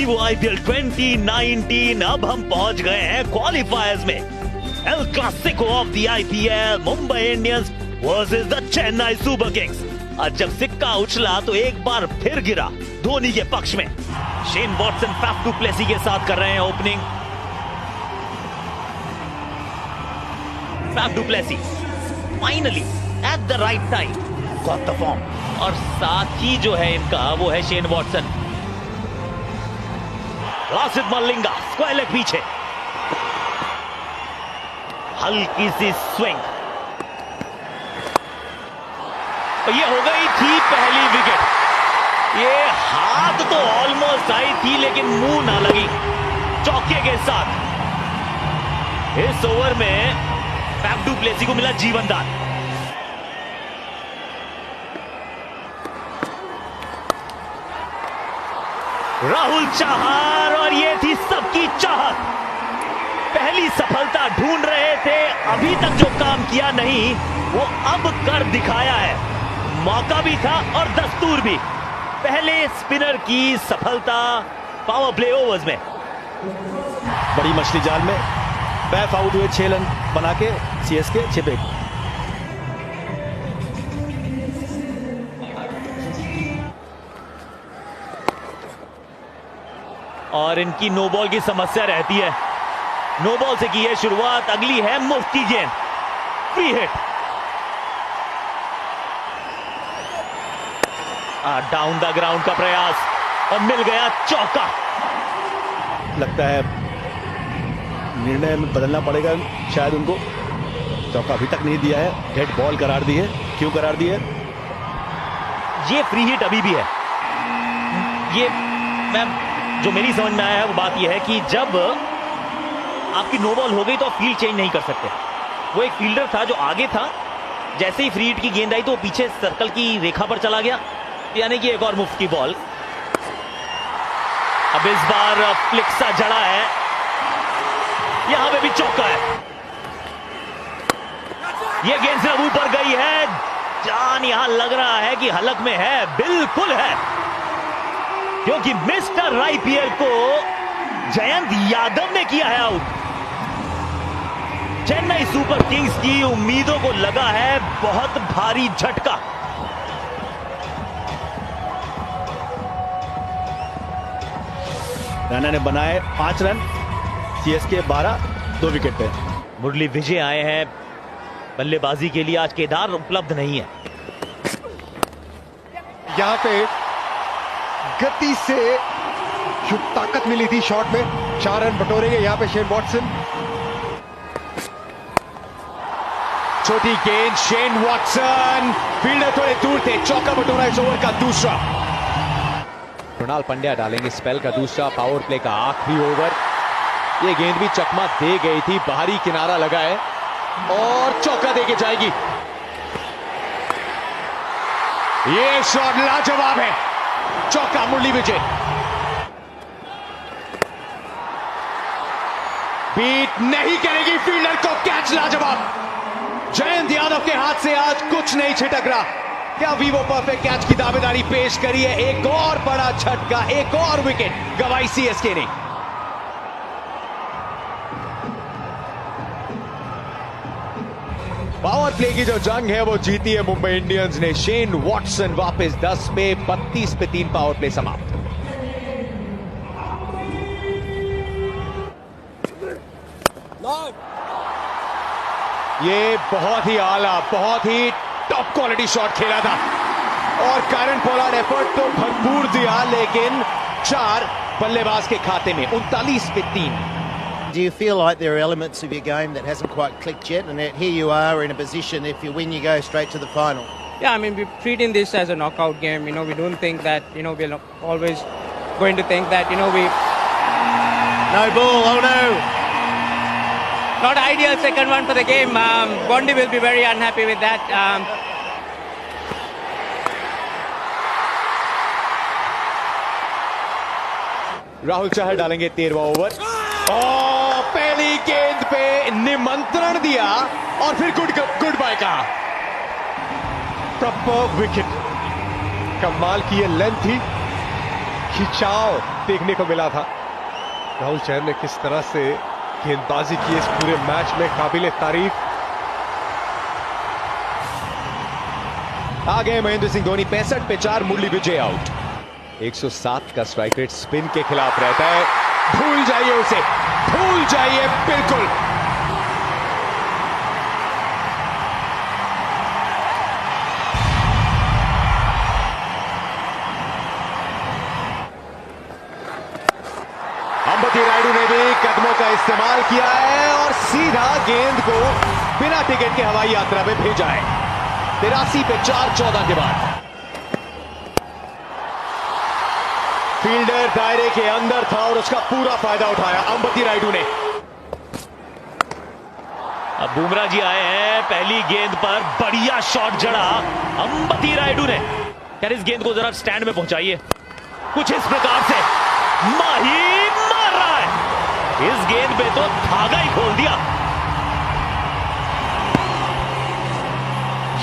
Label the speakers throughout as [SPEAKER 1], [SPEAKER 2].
[SPEAKER 1] वो आईपीएल 2019 अब हम पहुंच गए हैं क्वालिफायर्स में। El Clasico of the IPL, Mumbai Indians versus the Chennai super Kings. आज जब सिक्का उछला तो एक बार फिर गिरा धोनी के पक्ष में। Shane Watson Faf du Plessis के साथ कर रहे हैं opening. Faf du Plessis finally at the right time got the form, और साथ ही जो है इनका वो है Shane Watson. Lasith Malinga square leg पीछे, हल्की सी स्विंग, और ये हो गई थी पहली विकेट। ये हाथ तो ऑलमोस्ट आई थी लेकिन मुंह ना लगी चौके के साथ। इस ओवर में फैफ डू प्लेसी को मिला जीवनदान। राहुल चाहर, और ये थी सबकी चाहत। पहली सफलता ढूंढ रहे थे, अभी तक जो काम किया नहीं वो अब कर दिखाया है। मौका भी था और दस्तूर भी। पहले स्पिनर की सफलता पावर प्ले ओवर्स में।
[SPEAKER 2] बड़ी मछली जाल में बैफ आउट हुए, 6 रन बना के सीएसके 6 पे।
[SPEAKER 1] और इनकी नो बॉल की समस्या रहती है। नो बॉल से की है शुरुआत, अगली है मुफ्त की गेंद, free hit. Down the ground का प्रयास और मिल गया चौका।
[SPEAKER 2] लगता है निर्णय में बदलना पड़ेगा शायद उनको। चौका अभी तक नहीं दिया है, डेड बॉल करार दी है। क्यों करार दी है?
[SPEAKER 1] ये फ्री हिट अभी भी है। ये जो मेरी समझ में आया है वो बात यह है कि जब आपकी नो बॉल हो गई तो आप फील्ड चेंज नहीं कर सकते। वो एक फील्डर था जो आगे था, जैसे ही फ्री हिट की गेंद आई तो वो पीछे सर्कल की रेखा पर चला गया, यानी कि एक और मुफ्त की बॉल। अब इस बार फ्लिक सा जड़ा है, यहां पे भी चौका है। ये गेंद से ऊपर गई है, जान यहां लग रहा है कि हलक में है, बिल्कुल है, क्योंकि मिस्टर आईपीएल को जयंत यादव ने किया है आउट। चेन्नई सुपर किंग्स की उम्मीदों को लगा है बहुत भारी झटका।
[SPEAKER 2] रैना ने बनाए 5 रन, सीएसके 12, 2 विकेट पे।
[SPEAKER 1] मुरली विजय आए हैं बल्लेबाजी के लिए, आज केदार उपलब्ध नहीं है।
[SPEAKER 3] यहां पे गति से जो ताकत मिली थी शॉट में, 4 रन बटोरेंगे यहां पे शेन वॉटसन।
[SPEAKER 4] छोटी गेंद, शेन वॉटसन, फील्डर थोड़े दूर थे, चौका बटोरा इस ओवर का दूसरा। कृणाल पंड्या डालेंगे स्पेल का दूसरा पावर प्ले का आखिरी ओवर। ये गेंद भी चकमा दे गई थी, बाहरी किनारा लगा है और चौका देके जाएगी। ये शॉट लाजवाब है, चौका मुरली विजय। बीट नहीं करेगी फील्डर को, कैच लाजवाब। जयंत यादव के हाथ से आज कुछ नहीं छिटक रहा। क्या वीवो परफेक्ट कैच की दावेदारी पेश करी है। एक और बड़ा झटका, एक और विकेट गवाई सीएसके ने। पावर प्ले की जो जंग है वो जीती है मुंबई इंडियंस ने। शेन वॉटसन वापस 10 पे, 32 पे 3 पावर प्ले समाप्त। ये बहुत ही आला, बहुत ही टॉप क्वालिटी शॉट खेला था और कारण पोलार्ड एफर्ट तो भरपूर दिया, लेकिन 4 बल्लेबाज के खाते में 39 पे 3।
[SPEAKER 5] Do you feel like there are elements of your game that hasn't quite clicked yet, and that here you are in a position, if you win you go straight to the final?
[SPEAKER 6] Yeah, I mean, we're treating this as a knockout game. We don't think that, we're always going to think that, we...
[SPEAKER 5] No ball, oh no!
[SPEAKER 6] Not ideal second one for the game. Bondi will be very unhappy with that.
[SPEAKER 4] Rahul Chahar डालेंगे 13वां over. और पहली गेंद पे निमंत्रण दिया और फिर good bye कहा।
[SPEAKER 3] Proper wicket. कमाल की ये लेंथ थी, खिंचाव देखने को मिला था। राहुल चहर ने किस तरह से गेंदबाजी की इस पूरे मैच में, काबिले तारीफ।
[SPEAKER 4] आ गए महेंद्र सिंह धोनी, 65 पे 4, मुरली विजय आउट। 107 का स्ट्राइक रेट स्पिन के खिलाफ रहता है, भूल जाइए उसे, भूल जाइए बिल्कुल। अंबती रायडू ने भी कदमों का इस्तेमाल किया है और सीधा गेंद को बिना टिकट के हवाई यात्रा में भेजा है। 83 पे 4, 14 के बाद फील्डर दायरे के अंदर था और उसका पूरा फायदा उठाया अंबती रायडू ने।
[SPEAKER 1] अब बुमराह जी आए हैं, पहली गेंद पर बढ़िया शॉट जड़ा अंबती रायडू ने। यार इस गेंद को जरा स्टैंड में पहुंचाइए, कुछ इस प्रकार से माही मार रहा है। इस गेंद पे तो धागा ही खोल दिया।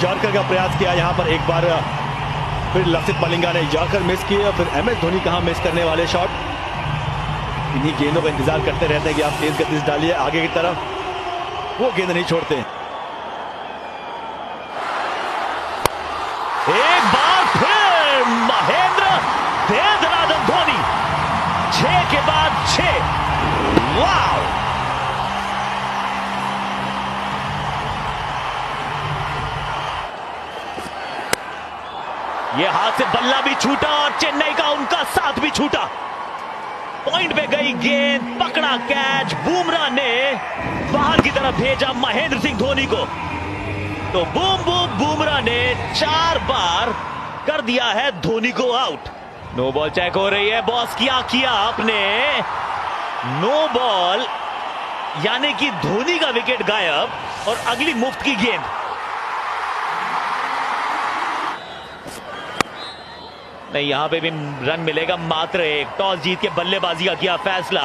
[SPEAKER 2] यॉर्कर का प्रयास किया यहां पर एक बार, फिर लक्षित मलिंगा ने यॉर्कर मिस किए और फिर MS धोनी कहां मिस करने वाले शॉट। इन्हीं गेंदों का इंतजार करते रहते हैं कि आप तेज गति से डालिए आगे की तरफ, वो गेंद नहीं छोड़ते।
[SPEAKER 1] एक बार फिर महेंद्र देवराजन धोनी, 6 के बाद 6। वाह! ये हाथ से बल्ला भी छूटा और चेन्नई का उनका साथ भी छूटा। पॉइंट पे गई गेंद, पकड़ा कैच, बुमराह ने बाहर की तरफ भेजा महेंद्र सिंह धोनी को। तो बूम बूम बुमराह ने 4 बार कर दिया है धोनी को आउट। नो बॉल चेक हो रही है, बॉस किया आपने नो बॉल, यानी कि धोनी का विकेट गायब और अगली मुफ्त की गेंद। नहीं, यहां पे भी रन मिलेगा मात्र 1। टॉस जीत के बल्लेबाजी का किया फैसला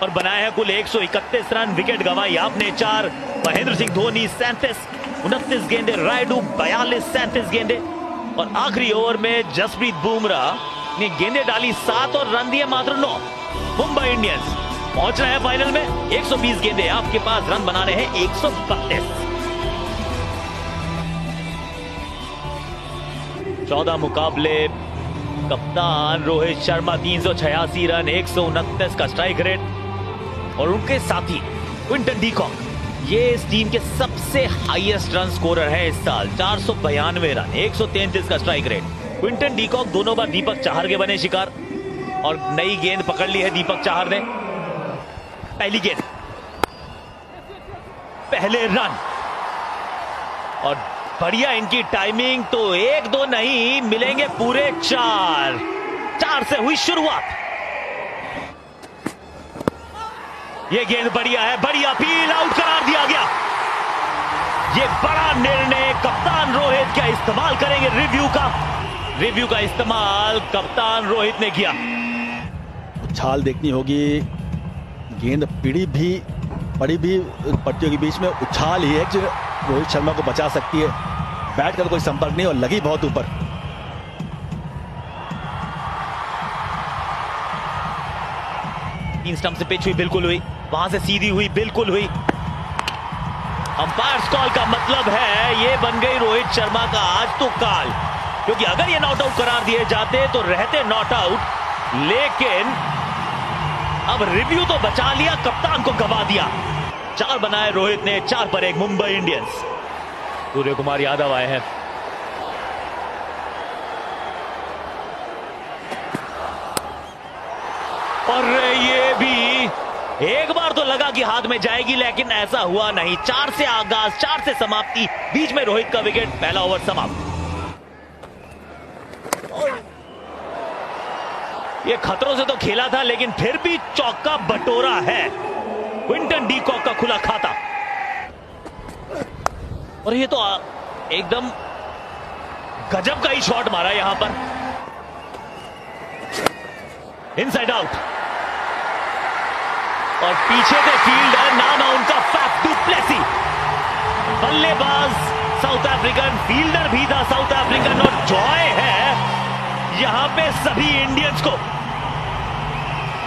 [SPEAKER 1] और बनाए हैं कुल 131 रन। विकेट गंवाई आपने 4, महेंद्र सिंह धोनी 37, 29 गेंदे रायडू 42, 37 गेंदे। और आखिरी ओवर में जसप्रीत बुमराह ने गेंदे डाली 7 और रन दिए मात्र 9। मुंबई इंडियंस पहुंच रहे हैं फाइनल में। 120 गेंदे आपके पास, रन बनाने हैं 132। 14 मुकाबले, कप्तान रोहित शर्मा 386 रन, 129 का स्ट्राइक रेट। और उनके साथी क्विंटन डी कॉक, ये इस टीम के सबसे हाईएस्ट रन स्कोरर है इस साल, 492 रन, 133 का strike rate. Quinton de Kock दोनों बार दीपक चाहर के बने शिकार और नई गेंद पकड़ ली है दीपक चाहर ने। पहली गेंद, पहले रन और बढ़िया इनकी टाइमिंग। तो 1-2 नहीं, मिलेंगे पूरे 4 से हुई शुरुआत। ये गेंद बढ़िया है, बढ़िया फील, आउट करार दिया गया। ये बड़ा निर्णय कप्तान रोहित का इस्तेमाल करेंगे, रिव्यू का इस्तेमाल कप्तान रोहित ने किया।
[SPEAKER 2] उछाल देखनी होगी, गेंद पड़ी भी पट्टियों के बीच में उछाल ही है जो रोहित शर्मा को बचा सकती है। बैट का तो कोई संपर्क नहीं और लगी बहुत ऊपर।
[SPEAKER 1] तीन स्टंप से पिच हुई, बिल्कुल हुई, वहां से सीधी हुई, बिल्कुल हुई। अंपायर्स कॉल का मतलब है ये बन गई रोहित शर्मा का आज तो काल, क्योंकि अगर ये नॉट आउट करार दिए जाते तो रहते नॉट आउट, लेकिन अब रिव्यू तो बचा लिया, कप्तान को गवा दिया। 4 बनाए रोहित ने, 4 पर 1 मुंबई इंडियंस। सूर्य कुमार यादव आए हैं। और ये भी एक बार तो लगा कि हाथ में जाएगी, लेकिन ऐसा हुआ नहीं। 4 से आगाज, 4 से समाप्ति, बीच में रोहित का विकेट, पहला ओवर समाप्त। ये खतरों से तो खेला था, लेकिन फिर भी चौका बटोरा है क्विंटन डी कॉक का खुला खाता। और ये तो एकदम गजब का ही शॉट मारा यहां पर, इनसाइड आउट। और पीछे थे फील्डर, नाम है उनका फैफ डू प्लेसी। बल्लेबाज साउथ अफ्रीकन, फील्डर भी था साउथ अफ्रीकन। और जॉय है यहां पे सभी इंडियंस को।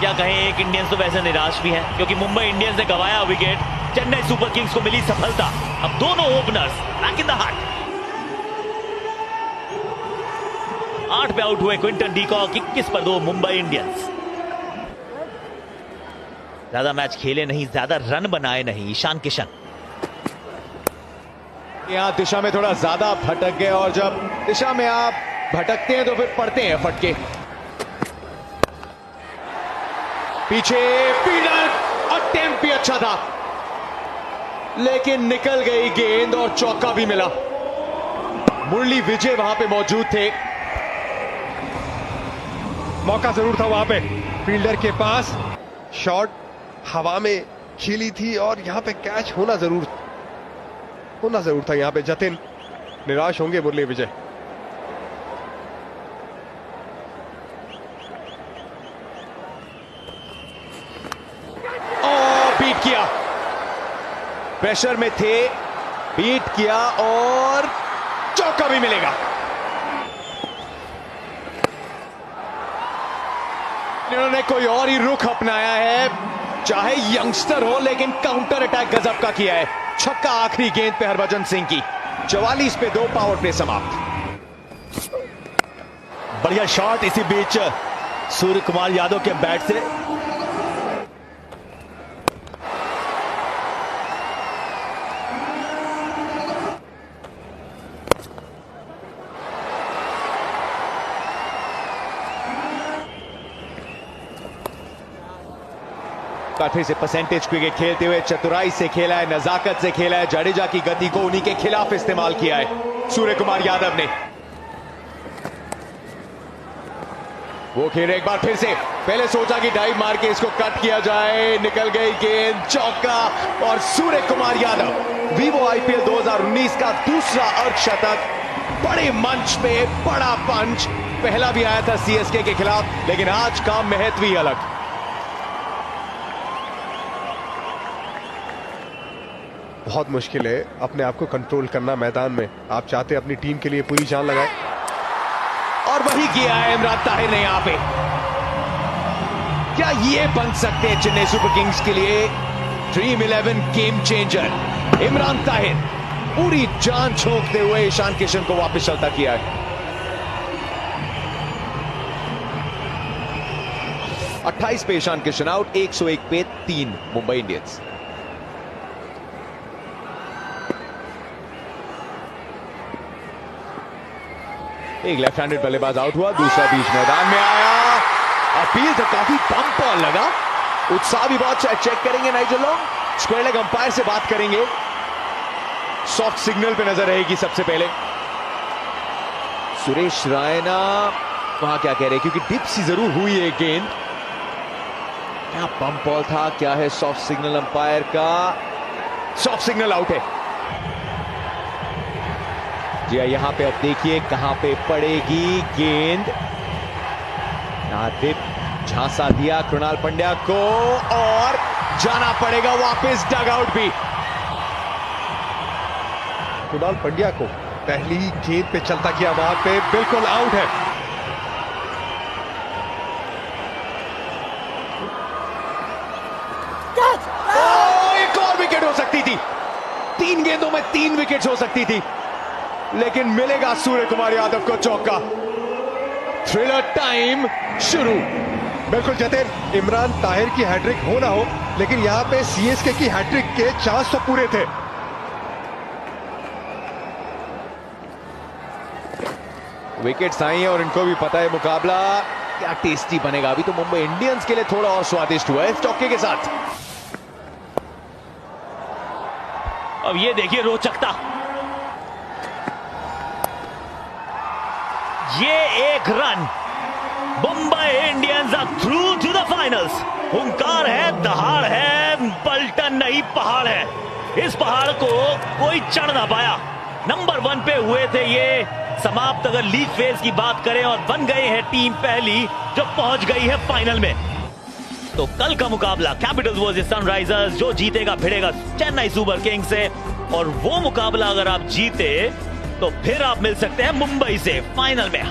[SPEAKER 1] क्या कहें, एक इंडियंस तो वैसे निराश भी है क्योंकि मुंबई इंडियंस ने गंवाया विकेट, चेन्नई सुपर किंग्स को मिली सफलता। अब दोनों ओपनर्स बैक इन द हाट। 8 पे आउट हुए क्विंटन डीकॉक, 21 पर 2 मुंबई इंडियंस। ज्यादा मैच खेले नहीं, ज्यादा रन बनाए नहीं ईशान किशन।
[SPEAKER 4] यहां दिशा में थोड़ा ज्यादा भटक गए और जब दिशा में आप भटकते हैं तो फिर पड़ते हैं फटके। पीछे फील्डर, अटेम्प्ट भी अच्छा था लेकिन निकल गई गेंद और चौका भी मिला। मुरली विजय वहां पे मौजूद थे।
[SPEAKER 3] मौका जरूर था वहां पे फील्डर के पास, शॉट हवा में खिली थी और यहां पे कैच होना जरूर था। यहां पे जतिन निराश होंगे मुरली विजय।
[SPEAKER 4] बीट किया, प्रेशर में थे, बीट किया और चौका भी मिलेगा। इन्होंने कोई और ही रुख अपनाया है, चाहे यंगस्टर हो लेकिन काउंटर अटैक गजब का किया है। छक्का आखिरी गेंद पे हरभजन सिंह की, 44 पे 2, पावर प्ले समाप्त।
[SPEAKER 2] बढ़िया शॉट इसी बीच सूर्य कुमार यादव के बैट से।
[SPEAKER 4] फिर से परसेंटेज क्रिकेट खेलते हुए चतुराई से खेला है, नजाकत से खेला है, जडेजा की गति को उन्हीं के खिलाफ इस्तेमाल किया है सूर्य कुमार यादव ने। वो खेल एक बार फिर से, पहले सोचा कि डाइव मार के इसको कट किया जाए, निकल गई गेंद, चौका। और सूर्य कुमार यादव वीवो आईपीएल 2019 का दूसरा अर्धशतक, बड़े मंच पे बड़ा पंच। पहला भी आया था सीएसके के खिलाफ लेकिन आज का महत्व ही अलग।
[SPEAKER 3] बहुत मुश्किल है अपने आप को कंट्रोल करना मैदान में। आप चाहते अपनी टीम के लिए पूरी जान लगाए
[SPEAKER 4] और वही किया है इमरान ताहिर ने यहां पे। क्या ये बन सकते हैं चेन्नई सुपर किंग्स के लिए dream 11 game changer? Imran Tahir पूरी जान झोंकते हुए ईशान किशन को वापस चलता किया है। 28 पे ईशान किशन आउट, 101 पे 3 मुंबई इंडियंस। एक लेफ्ट हैंडेड बल्लेबाज आउट हुआ, दूसरा बीच मैदान में आया। अपील तो काफी पंप पर लगा, उत्साह भी बहुत। चेक करेंगे Nigel long, square leg umpire से बात करेंगे, सॉफ्ट सिग्नल पे नजर रहेगी सबसे पहले। सुरेश रायना वहां क्या कह रहे हैं, क्योंकि डिप सी जरूर हुई है गेंद। क्या पंप बॉल था, क्या है सॉफ्ट सिग्नल अंपायर का? सॉफ्ट सिग्नल आउट है जी। यहां पे अब देखिए कहां पे पड़ेगी गेंद। नादिप झांसा दिया कृणाल पंड्या को और जाना पड़ेगा वापस डग आउट भी।
[SPEAKER 3] कृणाल पंड्या को पहली गेंद पे चलता किया, वहां पे बिल्कुल आउट है।
[SPEAKER 4] एक और विकेट हो सकती थी, 3 गेंदों में 3 विकेट हो सकती थी लेकिन मिलेगा सूर्य कुमार यादव को चौका। थ्रिलर टाइम शुरू।
[SPEAKER 3] बिल्कुल जतिन, इमरान ताहिर की हैट्रिक हो ना हो लेकिन यहां पे सीएसके की हैट्रिक के चांस तो पूरे थे।
[SPEAKER 4] विकेट्स आई हैं और इनको भी पता है मुकाबला क्या टेस्टी बनेगा। अभी तो मुंबई इंडियंस के लिए थोड़ा और स्वादिष्ट हुआ है इस चौके के साथ।
[SPEAKER 1] अब ये देखिए रोचकता, ये एक run, Mumbai Indians are through to the finals. हुंकार है, दहाड़ है, पलटन नहीं पहाड़ है। इस पहाड़ को कोई चढ़ ना पाया। नंबर 1 पे हुए थे ये समाप्त अगर लीग फेज की बात करें, और बन गए हैं टीम पहली जो पहुंच गई है फाइनल में। तो कल का मुकाबला कैपिटल्स वर्सेस सनराइजर्स, जो जीतेगा भिड़ेगा चेन्नई सुपर किंग्स से, और वो मुकाबला अगर आप जीते तो फिर आप मिल सकते हैं मुंबई से फाइनल में।